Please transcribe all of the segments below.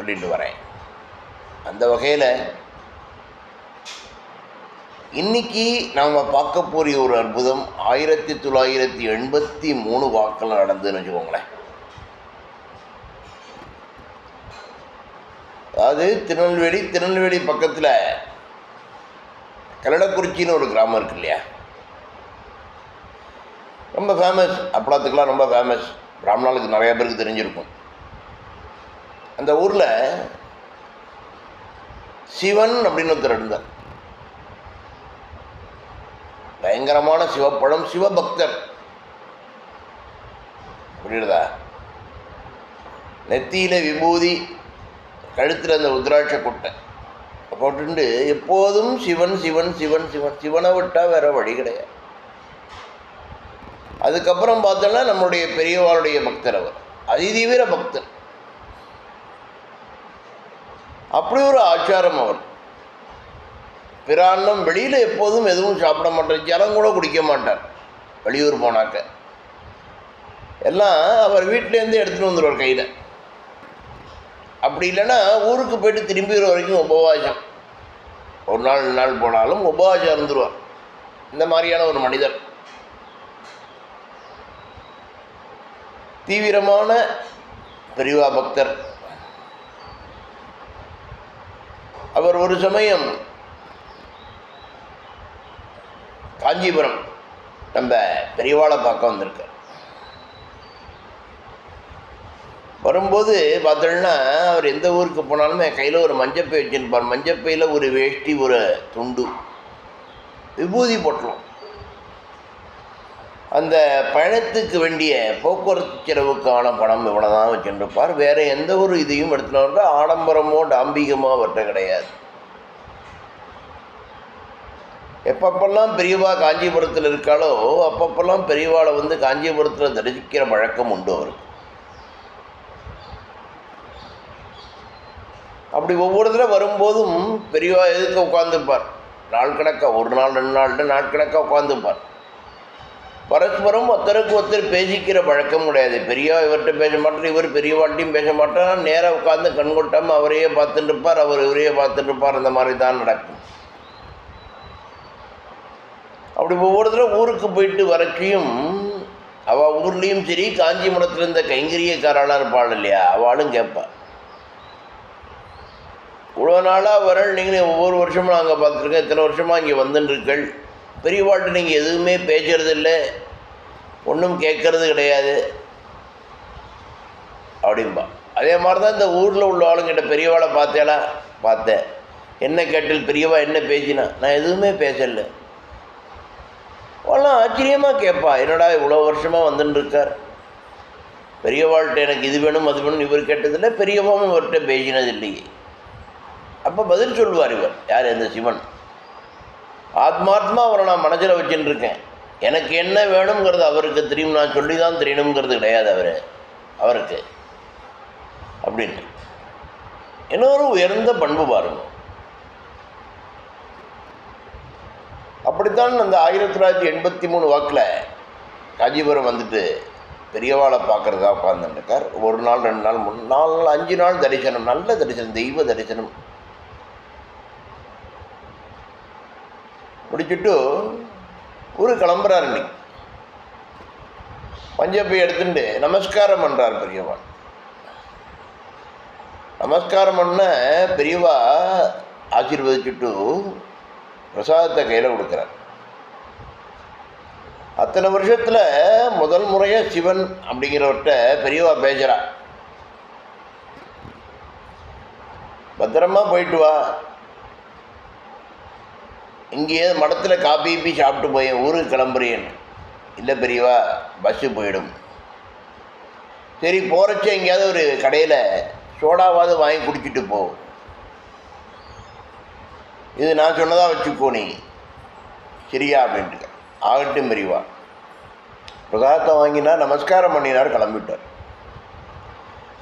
சொல்லிட்டு வரேன். அந்த வகையில் இன்றைக்கி நாம் பார்க்க போகிற ஒரு அற்புதம் 1983 வாக்கில் நடந்ததுன்னு வச்சுக்கோங்களேன். அதாவது திருநெல்வேலி பக்கத்தில் கல்லடக்குறிச்சின்னு ஒரு கிராமம் இருக்கு இல்லையா, ரொம்ப ஃபேமஸ், அப்பளத்துக்கெலாம் ரொம்ப ஃபேமஸ், பிராமணாளுக்கு நிறையா பேருக்கு தெரிஞ்சிருக்கும். அந்த ஊரில் சிவன் அப்படின்னு ஒருத்தர் இருந்தார். பயங்கரமான சிவப்பழம், சிவபக்தர். புரியுறதா? நெத்தியில் விபூதி, கழுத்தில் அந்த உத்ராட்ச கொட்டை போட்டுண்டு எப்போதும் சிவன் சிவன் சிவன் சிவன், சிவனை விட்டால் வேற வழி கிடையாது. அதுக்கப்புறம் பார்த்தோன்னா நம்முடைய பெரியவாளுடைய பக்தர், அவர் அதிதீவிர பக்தர். அப்படி ஒரு ஆச்சாரம் அவர். பிரான்னம் வெளியில் எப்போதும் எதுவும் சாப்பிட மாட்டார், ஜலம் கூட குடிக்க மாட்டார். வெளியூர் போனாக்க எல்லாம் அவர் வீட்டிலேருந்து எடுத்துகிட்டு வந்துடுவார் கையில். அப்படி இல்லைன்னா ஊருக்கு போய்ட்டு திரும்பி வர வரைக்கும் உபவாசம், ஒரு நாள் 2 நாள் போனாலும் உபவாசம் இருந்துருவார். இந்த மாதிரியான ஒரு மனிதர், தீவிரமான பெரியவா பக்தர். அவர் ஒரு சமயம் காஞ்சிபுரம் நம்ம பெரியவாளை பார்க்க வந்திருக்கார். வரும்போது பார்த்தோன்னா அவர் எந்த ஊருக்கு போனாலுமே கையில் ஒரு மஞ்சப்பை வச்சுருப்பார். மஞ்சப்பையில் ஒரு வேஷ்டி, ஒரு துண்டு, விபூதி போட்டலாம். அந்த பயணத்துக்கு வேண்டிய போக்குவரத்து செலவுக்கான பணம் இவ்வளோ தான் வச்சுருப்பார். வேறு எந்த ஒரு இதையும் எடுத்துகிட்டு வர ஆடம்பரமோ டாம்பிகமோ அவர்கிட்ட கிடையாது. எப்பப்பெல்லாம் பெரியவா காஞ்சிபுரத்தில் இருக்காளோ அப்பப்பெல்லாம் பெரியவாளை வந்து காஞ்சிபுரத்தில் தரிசிக்கிற வழக்கம் உண்டு அவருக்கு. அப்படி ஒவ்வொரு தடவை வரும்போதும் பெரியவா எதுக்கு உட்காந்துருப்பார், நாள் கணக்காக, 1 நாள் 2 நாள் நாட்கணக்காக உட்காந்துருப்பார். பரஸ்பரம் ஒருத்தருக்கு ஒருத்தர் பேசிக்கிற வழக்கம் கிடையாது. பெரியவா இவர்கிட்ட பேச மாட்டார், இவர் பெரியவாட்டையும் பேச மாட்டார். நேராக உட்காந்து கண்கொட்டாமல் அவரையே பார்த்துட்டு இருப்பார், அவர் இவரையே பார்த்துட்டு இருப்பார். அந்த மாதிரி தான் நடக்கும். அப்படி ஒவ்வொரு தடவை ஊருக்கு போயிட்டு வரக்கையும் அவள் ஊர்லேயும் சரி, காஞ்சிபுரத்தில் இருந்த கைங்கரியக்காராளாக இருப்பாள் இல்லையா, அவளும் கேட்பாள், இவ்வளோ நாளாக வரல் நீங்கள் ஒவ்வொரு வருஷமும் நாங்கள் பார்த்துருக்கேன், இத்தனை வருஷமாக இங்கே வந்துட்டுருக்கள், பெரியவாள்கிட்ட நீங்கள் எதுவுமே பேசுறதில்லை, ஒன்றும் கேட்கறது கிடையாது அப்படின்பா. அதே மாதிரி தான் இந்த ஊரில் உள்ள ஆளுங்கிட்ட பெரியவாளை பார்த்தேலா, பார்த்தேன், என்ன கேட்டல் பெரியவா என்ன பேசினா, நான் எதுவுமே பேசலை. அவெல்லாம் ஆச்சரியமாக கேட்பா, என்னடா இவ்வளோ வருஷமாக வந்துட்டுருக்கார், பெரியவாள்கிட்ட எனக்கு இது வேணும் அது வேணும் இவர் கேட்டதில்லை, பெரியவாவும் இவர்கிட்ட பேசினது இல்லையே. அப்போ பதில் சொல்லுவார் இவர், யார், இந்த சிவன். ஆத்மாத்மா அவரை நான் மனசில் வச்சுட்டு இருக்கேன், எனக்கு என்ன வேணுங்கிறது அவருக்கு தெரியும், நான் சொல்லி தான் தெரியணுங்கிறது கிடையாது அவருக்கு அப்படின்னு. இன்னொரு உயர்ந்த பண்பு பாருங்க. அப்படித்தான் அந்த 1983 வாக்கில் காஞ்சிபுரம் வந்துட்டு பெரியவாளை பார்க்குறதா உட்காந்துருக்கார். 1 நாள் 2 நாள் 3 நாள் 5 நாள் தரிசனம், நல்ல தரிசனம், தெய்வ தரிசனம் முடிச்சுட்டு ஊரு கிளம்புறார். இன்னைக்கு பஞ்சப்பை எடுத்துட்டு நமஸ்காரம் பண்ணுறார் பெரியவா. நமஸ்காரம் பண்ண பெரியவா ஆசீர்வதிச்சுட்டு பிரசாதத்தை கையில் கொடுக்குறார். அத்தனை வருஷத்தில் முதல் முறையாக சிவன் அப்படிங்கிறவர்கிட்ட பெரியவா பேசுகிறா, பத்திரமா போயிட்டு வா, இங்கேயே மடத்தில் காப்பி கீப்பி சாப்பிட்டு போய் ஊருக்கு கிளம்புறேன்னு. இல்லை பெரியவா, பஸ்ஸு போயிடும். சரி, போகிறச்ச எங்கேயாவது ஒரு கடையில் சோடாவாவது வாங்கி குடிச்சிட்டு போ, இது நான் சொன்னதாக வச்சுக்கோ நீ, சரியா அப்படின்ட்டு. ஆகட்டும் பெரியவா. பிரசாதத்தை வாங்கினார், நமஸ்காரம் பண்ணினார், கிளம்பிட்டார்.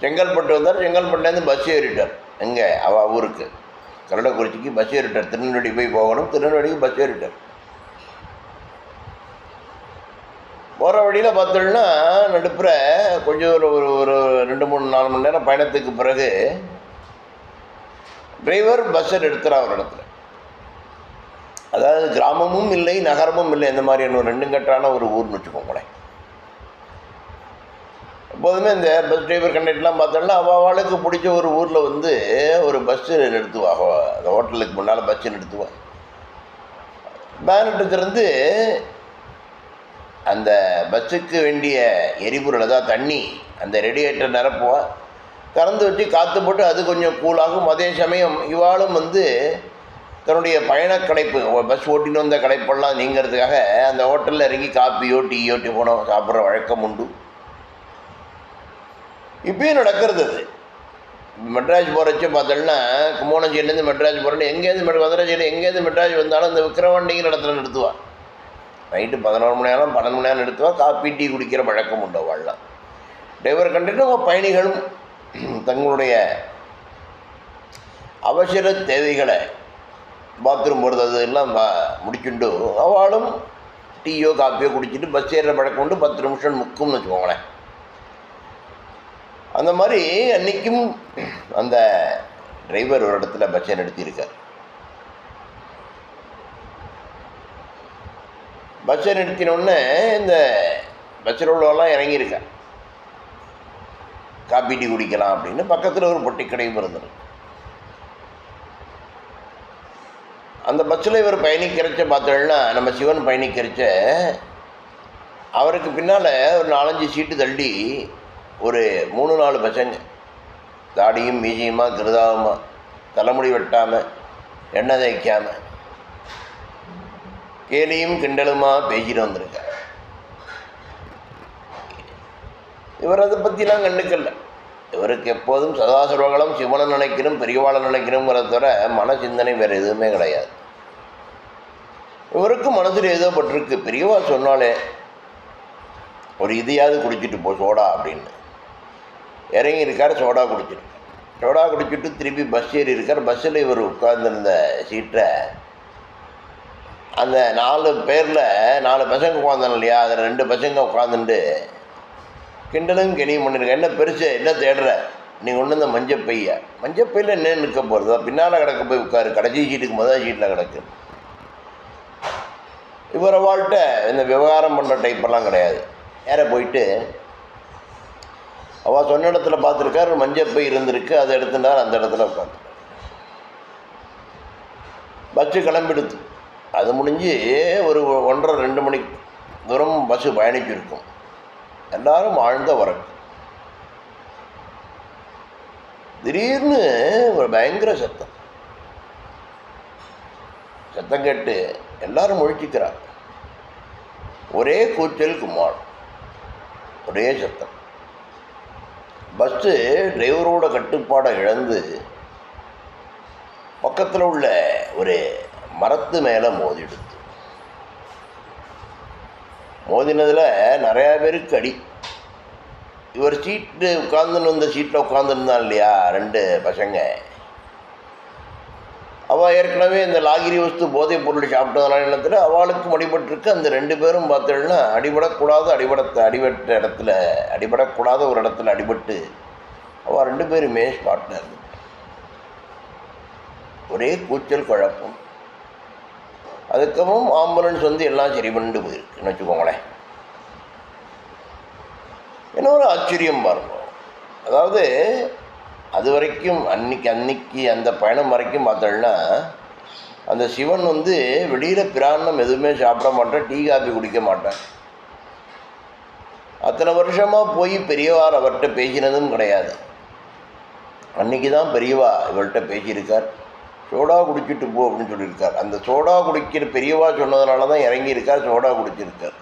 செங்கல்பட்டு வந்தார். செங்கல்பட்டுலேருந்து பஸ் ஏறிட்டார். எங்கே, அவள் ஊருக்கு கல்லடக்குறிச்சிக்கு பஸ் ஏறிட்டார். திருநெல்வேலி போய் போகணும், திருநெல்வேலிக்கு பஸ் ஏறிட்டார். போகிற வழியில் பார்த்தோன்னா நடுப்புற கொஞ்சம் ஒரு 2-3-4 மணி நேரம் பயணத்துக்கு பிறகு டிரைவர் பஸ்ஸை நிறுத்துகிறார் ஒரு இடத்துல. அதாவது கிராமமும் இல்லை நகரமும் இல்லை, இந்த மாதிரியான ஒரு ரெண்டும் கட்டான ஒரு ஊர்னு வச்சுக்கோங்களேன். எப்போதுமே இந்த பஸ் டிரைவர் கண்டக்டர்லாம் பார்த்தோம்னா அவளுக்கு பிடிச்ச ஒரு ஊரில் வந்து ஒரு பஸ்ஸு நிறுத்துவாங்க. அந்த ஹோட்டலுக்கு முன்னால் பஸ்ஸு நிறுத்துவாங்க. பேனட்டு திறந்து அந்த பஸ்ஸுக்கு வேண்டிய எரிபொருள், அதாவது தண்ணி, அந்த ரேடியேட்டர் நிரப்புவான். திறந்து வச்சு காற்று போட்டு அது கொஞ்சம் கூலாகும். அதே சமயம் இவாளும் வந்து தன்னுடைய பயணக்கடைப்பு, பஸ் ஓட்டின்னு வந்த கடைப்பெல்லாம் நீங்கிறதுக்காக அந்த ஹோட்டலில் இறங்கி காப்பியோ டீயோ டிஃபனோ சாப்பிட்ற வழக்கம் உண்டு. இப்பயும் நடக்கிறது அது. மெட்ராஸ் போகிறச்ச பார்த்தோம்னா கும்போணஞ்சேரிலேருந்து மெட்ராஸ் போகிறேன்னு எங்கேருந்து மதுரை எங்கேருந்து மெட்ராஸ் வந்தாலும் இந்த விக்கிரவாண்டிங்கிற இடத்துல நிறுத்துவாள். நைட்டு 11 மணி நேரம் 12 மணி நேரம் நிறுத்துவாள். காப்பி டீ குடிக்கிற வழக்கம் உண்டு வாழலாம். டிரைவர் கண்டிப்பாக பயணிகளும் தங்களுடைய அவசர தேவைகளை பாத்ரூம் போகிறது அது எல்லாம் முடிச்சுண்டு அவளும் டீயோ காப்பியோ குடிச்சிட்டு பஸ் ஏறுற பழக்கம் உண்டு. 10 நிமிஷம் முக்கும்னு வச்சுக்கோங்களேன். அந்த மாதிரி அன்றைக்கும் அந்த டிரைவர் ஒரு இடத்துல பஸ்ஸை நிறுத்தியிருக்கார். பஸ்ஸை நிறுத்தினோடனே இந்த பஸ்ஸில் உள்ளவெல்லாம் இறங்கியிருக்கார். காப்பி டீ குடிக்கலாம் அப்படின்னு. பக்கத்தில் ஒரு பொட்டி கடையும் இருந்தது. அந்த பஸ்ஸில் இவர் பயணிக்கிறச்ச பார்த்தோம்னா நம்ம சிவன் பயணிக்கிறச்ச அவருக்கு பின்னால் ஒரு 4-5 சீட்டு தள்ளி ஒரு 3-4 பசங்க தாடியும் மீசியுமா கிருதாவுமா தலைமுடி வெட்டாமல் எண்ணெய் தேய்க்காமல் கேலியும் கிண்டலுமா பேசிட்டு வந்திருக்கார். இவர் அதை பற்றிலாம் கண்டுக்கல. இவருக்கு எப்போதும் சதாசர்வகளும் சிவனை நினைக்கணும் பெரியவாளை நினைக்கணுங்கிறத தவிர மன சிந்தனை வேறு எதுவுமே கிடையாது. இவருக்கும் மனசில் ஏதோ பட்டிருக்கு. பெரியவா சொன்னாலே ஒரு இதையாவது குடிச்சிட்டு போ சோடா அப்படின்னு இறங்கியிருக்கார். சோடா குடிச்சிருக்கார். சோடா குடிச்சிட்டு திருப்பி பஸ் ஏறி இருக்கார். பஸ்ஸில் இவர் உட்கார்ந்துருந்த சீட்டை அந்த 4 பேரில் 4 பசங்க உட்காந்தானு இல்லையா, அதில் 2 பசங்க உட்காந்துட்டு கிண்டலும் கெனியும் பண்ணியிருக்கேன். என்ன பெருசு, என்ன தேடுற நீ கொண்டு வந்த மஞ்சப்பையில் என்ன நிற்க போகிறதா, பின்னால் கிடக்க போய் உட்காரு, கடைசி சீட்டுக்கு முதல் சீட்டில் கிடக்கு. இவரை வாழ்கிட்ட இந்த விவகாரம் பண்ணுற டைப்பெல்லாம் கிடையாது. நேர போயிட்டு அவள் சொன்ன இடத்துல பார்த்துருக்கார். மஞ்சப்பை இருந்திருக்கு, அதை எடுத்துட்டார். அந்த இடத்துல உட்காந்து பஸ்ஸு கிளம்பிடுது. அது முடிஞ்சு ஒரு 1:30-2 மணி தூரம் பஸ்ஸு பயணிச்சிருக்கும். எல்லாரும் ஆழ்ந்த வரக்கு. திடீர்னு ஒரு பயங்கர சத்தம் கேட்டு எல்லாரும் முழிச்சிக்கிறார். ஒரே கூச்சல் குமார், ஒரே சத்தம். பஸ்ஸு டிரைவரோட கட்டுப்பாடை இழந்து பக்கத்தில் உள்ள ஒரு மரத்து மேலே மோதிடுது. மோதினதில் நிறையா பேருக்கு அடி. இவர் சீட்டு உட்காந்துன்னு வந்த சீட்டில் உட்காந்துருந்தான் இல்லையா 2 பசங்க, அவள் ஏற்கனவே இந்த லாகிரி வஸ்து போதைப் பொருள் சாப்பிட்டதுனால எண்ணத்தில் அவளுக்கும் அடிபட்டிருக்கு. அந்த 2 பேரும் பார்த்தோன்னா அடிபடக்கூடாத அடிபடக்கூடாத ஒரு இடத்துல அடிபட்டு அவள் 2 பேருமே ஸ்பாட்டில் இருந்து ஒரே கூச்சல் குழப்பம். அதுக்கப்புறம் ஆம்புலன்ஸ் வந்து எல்லாம் சரி பண்ணிட்டு போயிருக்குன்னு வச்சுக்கோங்களேன். என்ன ஒரு ஆச்சரியம் பாருங்க. அதாவது அது வரைக்கும் அன்னைக்கு அந்த பயணம் வரைக்கும் பார்த்தோம்னா அந்த சிவன் வந்து வெளியில் பிராணம் எதுவுமே சாப்பிட மாட்டேன், டீ காப்பி குடிக்க மாட்டேன். அத்தனை வருஷமாக போய் பெரியவார் அவர்கிட்ட பேசினதும் கிடையாது. அன்றைக்கி தான் பெரியவா இவர்கிட்ட பேசியிருக்கார். சோடா குடிச்சிட்டு போ அப்படின்னு சொல்லியிருக்கார். அந்த சோடா குடிக்கிற பெரியவா சொன்னதுனால தான் இறங்கியிருக்கார். சோடா குடிச்சிருக்கார்.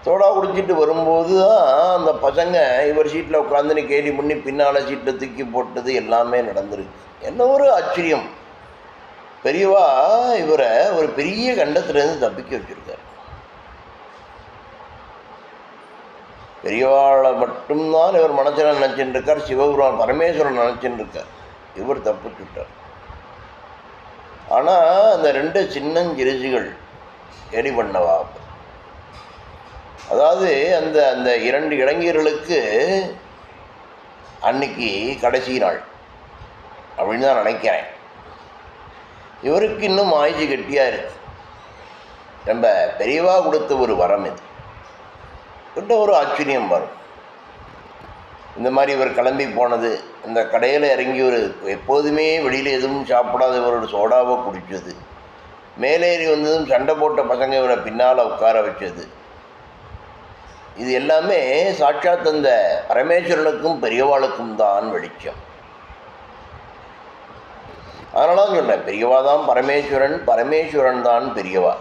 சோடா குடிச்சிட்டு வரும்போது தான் அந்த பசங்க இவர் சீட்டில் உட்காந்துன்னு கேலி பண்ணி பின்னால் சீட்டில் தூக்கி போட்டது எல்லாமே நடந்திருக்கு. என்ன ஒரு ஆச்சரியம். பெரியவா இவரை ஒரு பெரிய கண்டத்துலேருந்து தப்பிக்க வச்சுருக்கார். பெரியவாளை மட்டும்தான் இவர் மனசில் நினச்சின்னு இருக்கார். சிவபெருமான் பரமேஸ்வரன் நினச்சின்னு இருக்கார். இவர் தப்பிச்சுட்டார். ஆனால் அந்த 2 சின்னஞ்சிறுசிகள் கேலி பண்ணவா, அதாவது அந்த 2 இளைஞர்களுக்கு அன்னைக்கு கடைசி நாள் அப்படின்னு தான் நினைக்கிறேன். இவருக்கு இன்னும் ஆயுசு கெட்டியாக இருக்கு. நம்ம பெரியவா கொடுத்த ஒரு வரம் இது. கிட்ட ஒரு ஆச்சரியம் வரும். இந்த மாதிரி இவர் கிளம்பி போனது, இந்த கடையில் இறங்கி ஒரு எப்போதுமே வெளியில் எதுவும் சாப்பிடாதவரோட சோடாவை குடித்தது, மேலேறி வந்ததும் சண்டை போட்ட பசங்க இவரை பின்னால் உட்கார வச்சது, இது எல்லாமே சாட்சாத் அந்த பரமேஸ்வரனுக்கும் பெரியவாளுக்கும் தான் வெளிச்சம். அதனால தான் சொன்னேன், பெரியவா தான் பரமேஸ்வரன், பரமேஸ்வரன் தான் பெரியவா.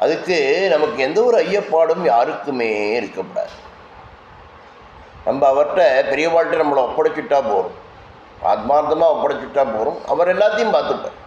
அதுக்கு நமக்கு எந்த ஒரு ஐயப்பாடும் யாருக்குமே இருக்கக்கூடாது. நம்ம அவர்கிட்ட பெரியவாள்கிட்ட நம்மளை ஒப்படைச்சிட்டா போகிறோம், ஆத்மார்த்தமாக ஒப்படைச்சிட்டா போகிறோம். அவர் எல்லாத்தையும் பார்த்துப்பார்.